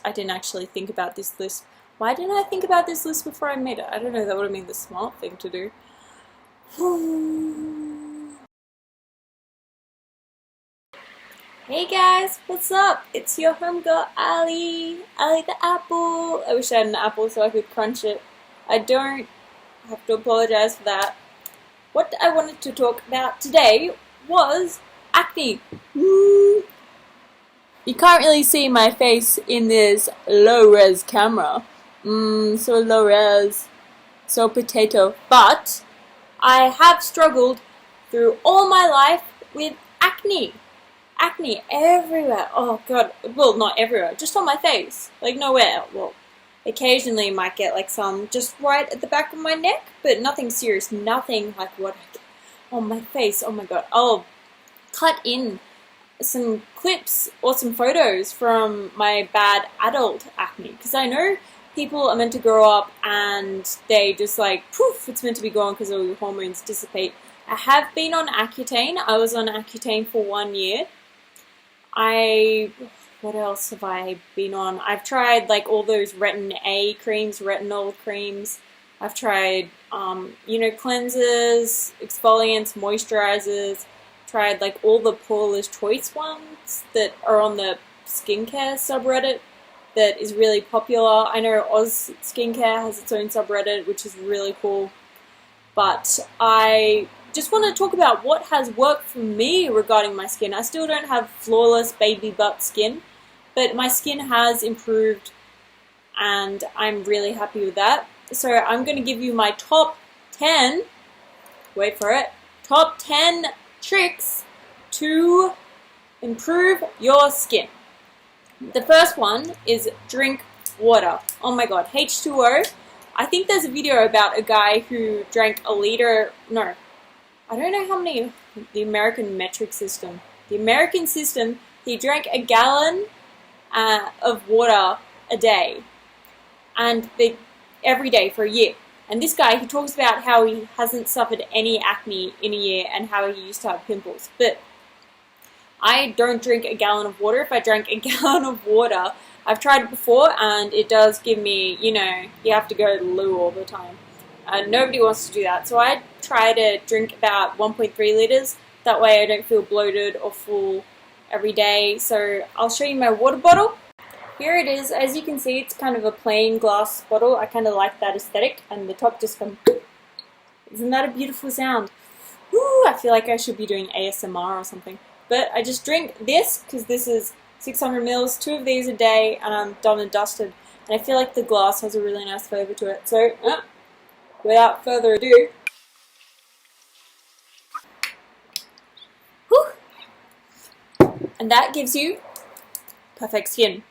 I didn't actually think about this list. Why didn't I think about this list before I made it? I don't know, that would have been the smart thing to do. Hey guys, what's up? It's your homegirl Ali. Ali the apple. I wish I had an apple so I could crunch it. I don't. I have to apologize for that. What I wanted to talk about today was acne. You can't really see my face in this low-res camera. So low-res, so potato. But I have struggled through all my life with acne. Acne everywhere. Oh god. Well, not everywhere. Just on my face. Like nowhere. Well, occasionally you might get like some just right at the back of my neck, but nothing serious. Nothing like what I get on my face. Oh my god. I'll cut in some clips or some photos from my bad adult acne, because I know people are meant to grow up and they just like poof, it's meant to be gone because all your hormones dissipate. I have been on Accutane. I was on Accutane for 1 year. What else have I been on? I've tried like all those retin A creams, retinol creams. I've tried, cleansers, exfoliants, moisturizers. Tried like all the Paula's Choice ones that are on the skincare subreddit that is really popular. I know Oz Skincare has its own subreddit, which is really cool. But I just want to talk about what has worked for me regarding my skin. I still don't have flawless baby butt skin, but my skin has improved and I'm really happy with that. So I'm going to give you my top 10, wait for it, top 10 tricks to improve your skin. The first one is drink water. Oh my god, H2O. I think there's a video about a guy who drank a liter, no, I don't know how many, the American metric system. The American system, he drank a gallon of water a day, and every day for a year. And this guy, he talks about how he hasn't suffered any acne in a year and how he used to have pimples. But I don't drink a gallon of water. If I drank a gallon of water, I've tried it before and it does give me, you have to go to the loo all the time. Nobody wants to do that. So I try to drink about 1.3 liters. That way I don't feel bloated or full every day. So I'll show you my water bottle. Here it is. As you can see, it's kind of a plain glass bottle. I kind of like that aesthetic, and the top just comes. Isn't that a beautiful sound? Woo, I feel like I should be doing ASMR or something. But I just drink this because this is 600 mils, 2 of these a day, and I'm done and dusted. And I feel like the glass has a really nice flavor to it. So, without further ado, whew, and that gives you perfect skin.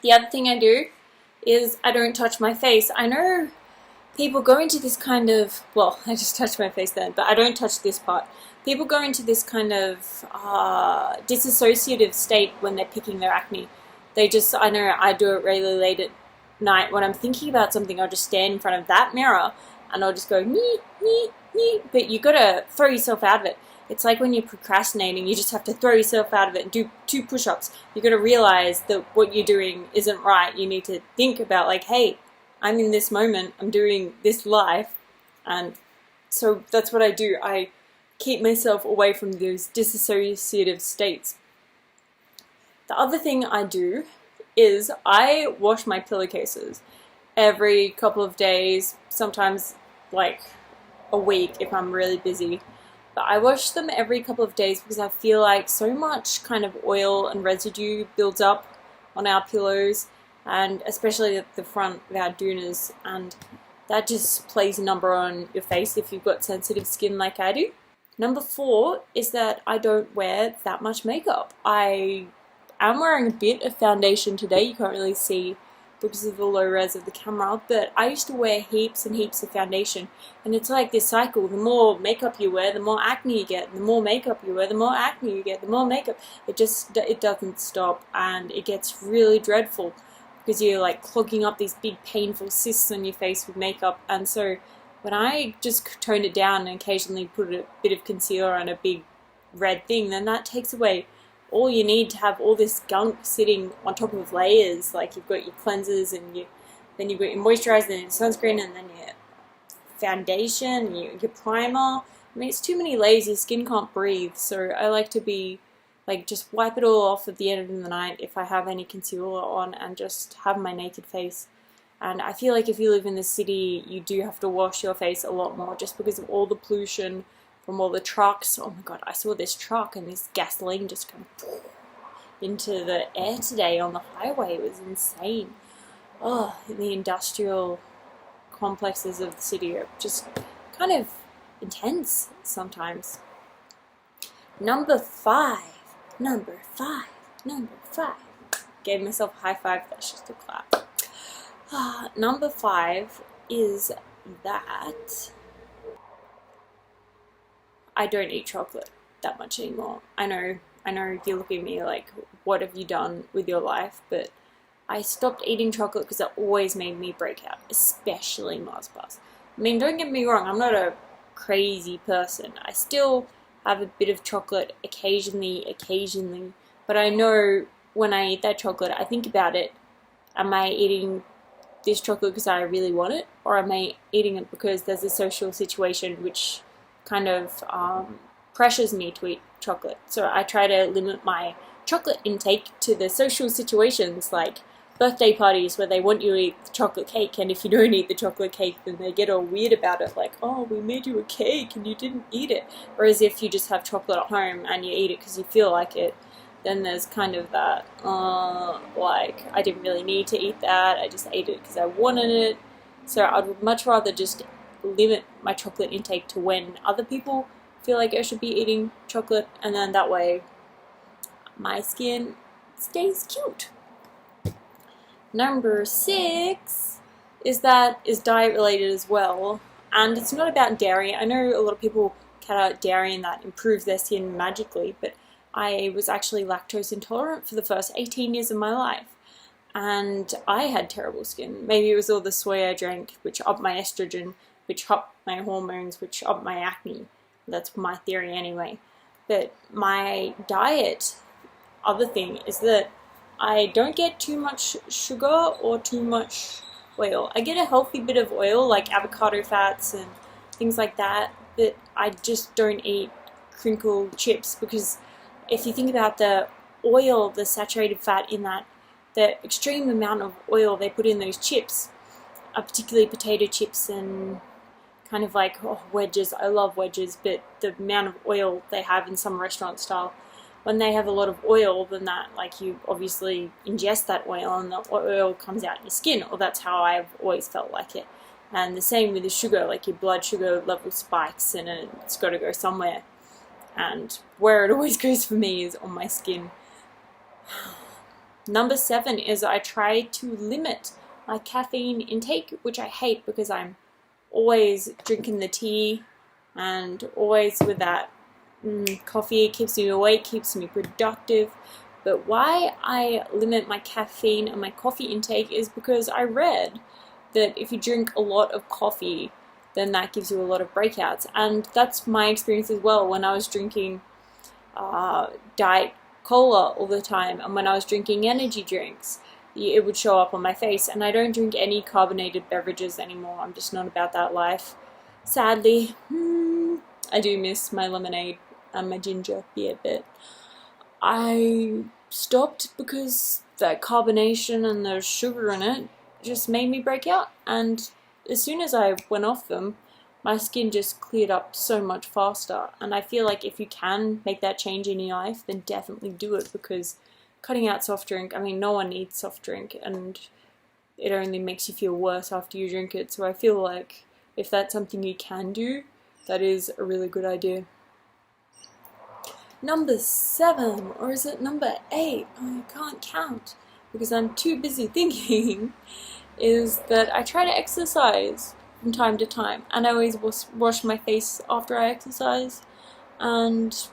The other thing I do is I don't touch my face. I know people go into this kind of, well, I just touched my face then, but I don't touch this part. People go into this kind of disassociative state when they're picking their acne. I know I do it really late at night. When I'm thinking about something, I'll just stand in front of that mirror and I'll just go, nee, nee, nee. But you gotta throw yourself out of it. It's like when you're procrastinating, you just have to throw yourself out of it and do 2 push-ups. You gotta realize that what you're doing isn't right. You need to think about like, hey, I'm in this moment, I'm doing this life, and so that's what I do. I keep myself away from those disassociative states. The other thing I do is I wash my pillowcases every couple of days, sometimes like a week if I'm really busy. But I wash them every couple of days because I feel like so much kind of oil and residue builds up on our pillows, and especially at the front of our doonas, and that just plays a number on your face if you've got sensitive skin like I do. Number 4 is that I don't wear that much makeup. I am wearing a bit of foundation today. You can't really see because of the low res of the camera, but I used to wear heaps and heaps of foundation, and it's like this cycle. The more makeup you wear, the more acne you get. The more makeup you wear, the more acne you get. The more makeup, it doesn't stop, and it gets really dreadful because you're like clogging up these big painful cysts on your face with makeup. And so when I just tone it down and occasionally put a bit of concealer on a big red thing, then that takes away all you need to have all this gunk sitting on top of layers. Like you've got your cleansers and then you've got your moisturizer and your sunscreen and then your foundation, your primer. I mean, it's too many layers, your skin can't breathe. So I like to be like, just wipe it all off at the end of the night if I have any concealer on and just have my naked face. And I feel like if you live in the city, you do have to wash your face a lot more just because of all the pollution from all the trucks. Oh my god, I saw this truck and this gasoline just come into the air today on the highway. It was insane. Oh, the industrial complexes of the city are just kind of intense sometimes. Number five. Gave myself a high five, that's just a clap. Number 5 is that I don't eat chocolate that much anymore. I know you're looking at me like, what have you done with your life? But I stopped eating chocolate because it always made me break out, especially Mars bars. I mean, don't get me wrong, I'm not a crazy person. I still have a bit of chocolate occasionally, but I know when I eat that chocolate, I think about it. Am I eating this chocolate because I really want it, or am I eating it because there's a social situation which kind of pressures me to eat chocolate? So I try to limit my chocolate intake to the social situations, like birthday parties where they want you to eat the chocolate cake, and if you don't eat the chocolate cake then they get all weird about it, like, oh, we made you a cake and you didn't eat it. Whereas if you just have chocolate at home and you eat it because you feel like it, then there's kind of that, like, I didn't really need to eat that, I just ate it because I wanted it. So I'd much rather just limit my chocolate intake to when other people feel like I should be eating chocolate, and then that way my skin stays cute. Number 6 is diet related as well, and it's not about dairy. I know a lot of people cut out dairy and that improves their skin magically, but I was actually lactose intolerant for the first 18 years of my life, and I had terrible skin. Maybe it was all the soy I drank, which upped my estrogen, which upped my hormones, which upped my acne. That's my theory anyway. But my diet, other thing, is that I don't get too much sugar or too much oil. I get a healthy bit of oil, like avocado fats and things like that, but I just don't eat crinkle chips, because if you think about the oil, the saturated fat in that, the extreme amount of oil they put in those chips, particularly potato chips and kind of like wedges. I love wedges, but the amount of oil they have in some restaurant style, when they have a lot of oil, then that, like, you obviously ingest that oil and the oil comes out in your skin, or that's how I've always felt like it. And the same with the sugar, like your blood sugar level spikes and it's got to go somewhere. And where it always goes for me is on my skin. Number 7 is I try to limit my caffeine intake, which I hate because I'm always drinking the tea and always with that coffee. Keeps me awake, keeps me productive. But why I limit my caffeine and my coffee intake is because I read that if you drink a lot of coffee, then that gives you a lot of breakouts. And that's my experience as well when I was drinking diet cola all the time, and when I was drinking energy drinks, it would show up on my face. And I don't drink any carbonated beverages anymore. I'm just not about that life. Sadly, I do miss my lemonade and my ginger beer, but I stopped because that carbonation and the sugar in it just made me break out. And as soon as I went off them, my skin just cleared up so much faster. And I feel like if you can make that change in your life, then definitely do it, because cutting out soft drink, I mean, no one needs soft drink, and it only makes you feel worse after you drink it. So I feel like if that's something you can do, that is a really good idea. Number 7, or is it number 8? I can't count because I'm too busy thinking, is that I try to exercise from time to time, and I always wash my face after I exercise, and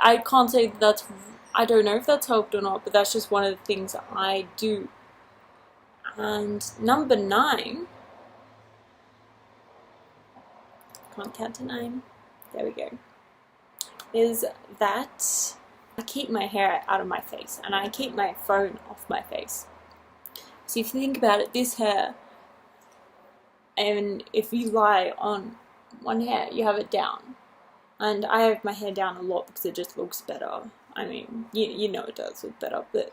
I can't say that that's, I don't know if that's helped or not, but that's just one of the things that I do. And number 9, can't count to 9, there we go, is that I keep my hair out of my face and I keep my phone off my face. So if you think about it, this hair, and if you lie on one hair, you have it down. And I have my hair down a lot because it just looks better. I mean, you know it does look better, but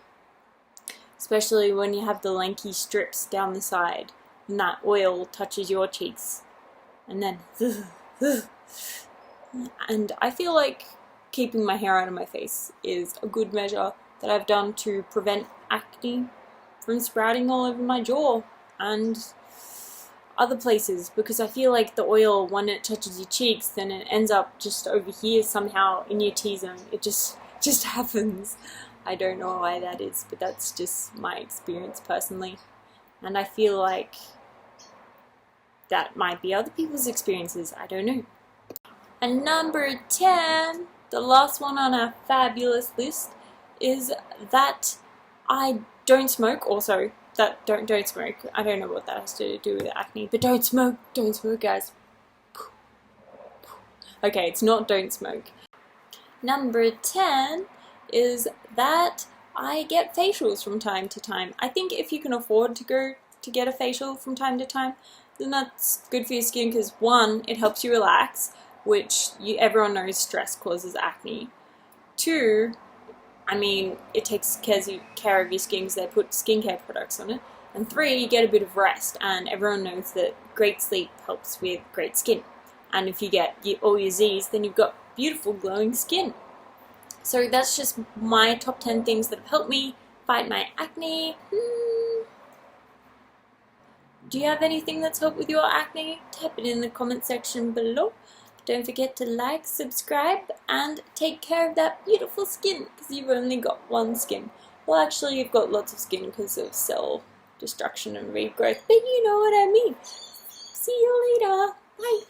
especially when you have the lanky strips down the side and that oil touches your cheeks. And then, and I feel like keeping my hair out of my face is a good measure that I've done to prevent acne from sprouting all over my jaw and other places, because I feel like the oil, when it touches your cheeks, then it ends up just over here somehow in your T-zone. It just happens. I don't know why that is, but that's just my experience personally. And I feel like that might be other people's experiences. I don't know. And number 10, the last one on our fabulous list, is that I don't smoke. Also, that don't smoke. I don't know what that has to do with acne, but don't smoke, guys. Okay, it's not don't smoke. Number 10 is that I get facials from time to time. I think if you can afford to go to get a facial from time to time, then that's good for your skin because, one, it helps you relax, which everyone knows stress causes acne. 2, I mean, it takes care of your skin because they put skincare products on it. And 3, you get a bit of rest, and everyone knows that great sleep helps with great skin. And if you get all your Z's, then you've got beautiful glowing skin. So that's just my top 10 things that have helped me fight my acne. Do you have anything that's helped with your acne? Type it in the comment section below. Don't forget to like, subscribe, and take care of that beautiful skin, because you've only got one skin. Well, actually, you've got lots of skin because of cell destruction and regrowth, but you know what I mean. See you later. Bye.